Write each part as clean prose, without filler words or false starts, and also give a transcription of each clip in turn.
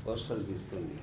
Postal తీస్తుంది.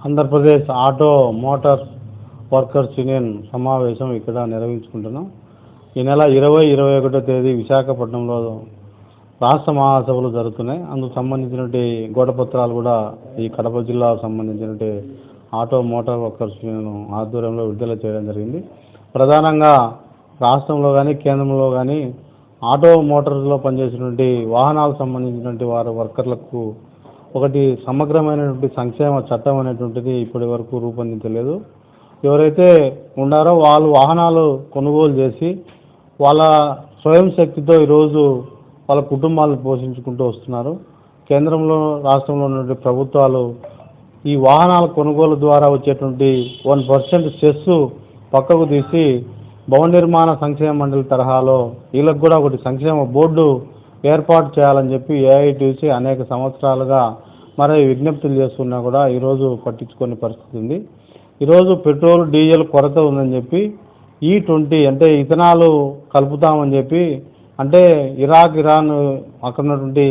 Andhra Pradesh auto motor workers union సమావేశం ఇక్కడ నిర్వహించుకుంటున్నాం. ఈ నెల 20-21 తేదీ విశాఖపట్నంలో రాష్ట్ర మహాసభలు జరుగుతున్నాయి. అందుకు సంబంధించినటువంటి గోడపత్రాలు కూడా ఈ కడప జిల్లాకు సంబంధించినటువంటి ఆటో మోటార్ వర్కర్స్ యూనియన్ ఆధ్వర్యంలో విడుదల చేయడం జరిగింది. ప్రధానంగా రాష్ట్రంలో కానీ కేంద్రంలో కానీ ఆటో మోటార్లో పనిచేసినటువంటి వాహనాలకు సంబంధించినటువంటి వారి వర్కర్లకు ఒకటి సమగ్రమైనటువంటి సంక్షేమ చట్టం అనేటువంటిది ఇప్పటి వరకు రూపొందించలేదు. ఎవరైతే ఉన్నారో వాళ్ళు వాహనాలు కొనుగోలు చేసి వాళ్ళ స్వయం శక్తితో ఈరోజు వాళ్ళ కుటుంబాలను పోషించుకుంటూ వస్తున్నారు. కేంద్రంలో రాష్ట్రంలో ఉన్నటువంటి ప్రభుత్వాలు ఈ వాహనాల కొనుగోలు ద్వారా వచ్చేటువంటి 1% సెస్ పక్కకు తీసి భవన నిర్మాణ సంక్షేమ మండలి తరహాలో వీళ్ళకు కూడా ఒకటి సంక్షేమ బోర్డు ఏర్పాటు చేయాలని చెప్పి ఏఐటీసీ అనేక సంవత్సరాలుగా మరి విజ్ఞప్తులు చేస్తున్నా కూడా ఈరోజు పట్టించుకునే పరిస్థితి ఉంది. ఈరోజు పెట్రోల్ డీజిల్ కొరత ఉందని చెప్పి E20 అంటే ఇథనాలు కలుపుతామని చెప్పి అంటే ఇరాన్ అక్కడ ఉన్నటువంటి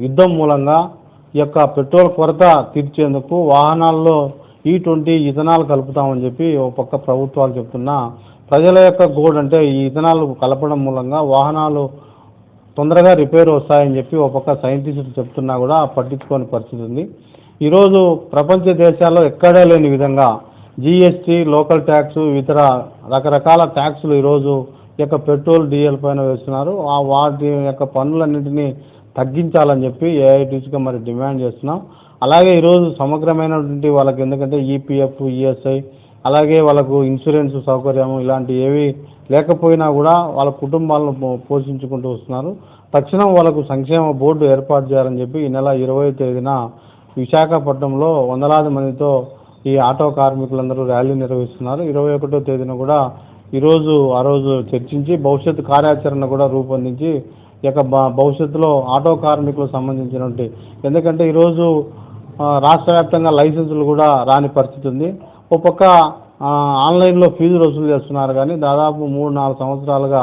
యుద్ధం మూలంగా ఈ యొక్క పెట్రోల్ కొరత తీర్చేందుకు వాహనాల్లో E20 ఇథనాల్ కలుపుతామని చెప్పి ఒక పక్క ప్రభుత్వాలు చెప్తున్నా ప్రజల యొక్క గోడ్ అంటే ఈ ఇథనాల్ కలపడం మూలంగా వాహనాలు తొందరగా రిపేర్ వస్తాయని చెప్పి ఒక పక్క సైంటిస్టులు చెప్తున్నా కూడా పట్టించుకోని పరిస్థితి ఉంది. ఈరోజు ప్రపంచ దేశాల్లో ఎక్కడా లేని విధంగా జీఎస్టీ, లోకల్ ట్యాక్స్, ఇతర రకరకాల ట్యాక్సులు ఈరోజు యొక్క పెట్రోల్ డీజిల్ పైన వేస్తున్నారు. వాటి యొక్క పన్నులన్నింటినీ తగ్గించాలని చెప్పి ఏఐటీసీగా మరి డిమాండ్ చేస్తున్నాం. అలాగే ఈరోజు సమగ్రమైనటువంటి వాళ్ళకి ఎందుకంటే ఈపీఎఫ్, ఈఎస్ఐ అలాగే వాళ్ళకు ఇన్సూరెన్స్ సౌకర్యం ఇలాంటి ఏవి లేకపోయినా కూడా వాళ్ళ కుటుంబాలను పోషించుకుంటూ వస్తున్నారు. తక్షణం వాళ్ళకు సంక్షేమ బోర్డు ఏర్పాటు చేయాలని చెప్పి ఈ నెల 20వ తేదీన విశాఖపట్నంలో వందలాది మందితో ఈ ఆటో కార్మికులందరూ ర్యాలీ నిర్వహిస్తున్నారు. 21వ తేదీన కూడా ఆ రోజు చర్చించి భవిష్యత్తు కార్యాచరణ కూడా రూపొందించి ఇక భవిష్యత్తులో ఆటో కార్మికులకు సంబంధించినటువంటి ఎందుకంటే ఈరోజు రాష్ట్ర వ్యాప్తంగా లైసెన్సులు కూడా రాని పరిస్థితి ఉంది. ఒక పక్క ఆన్లైన్లో ఫీజులు వసూలు చేస్తున్నారు కానీ దాదాపు 3-4 సంవత్సరాలుగా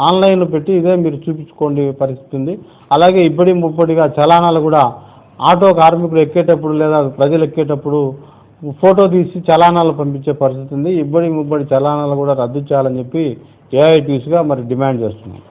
ఆన్లైన్లో పెట్టి ఇదే మీరు చూపించుకోండి పరిస్థితి ఉంది. అలాగే ముప్పటిగా చలానాలు కూడా ఆటో కార్మికులు ఎక్కేటప్పుడు లేదా ప్రజలు ఎక్కేటప్పుడు ఫోటో తీసి చలానాలు పంపించే పరిస్థితి ఉంది. ముప్పటి చలానాలు కూడా రద్దు చేయాలని చెప్పి ఏఐటీసీగా మరి డిమాండ్ చేస్తున్నాం.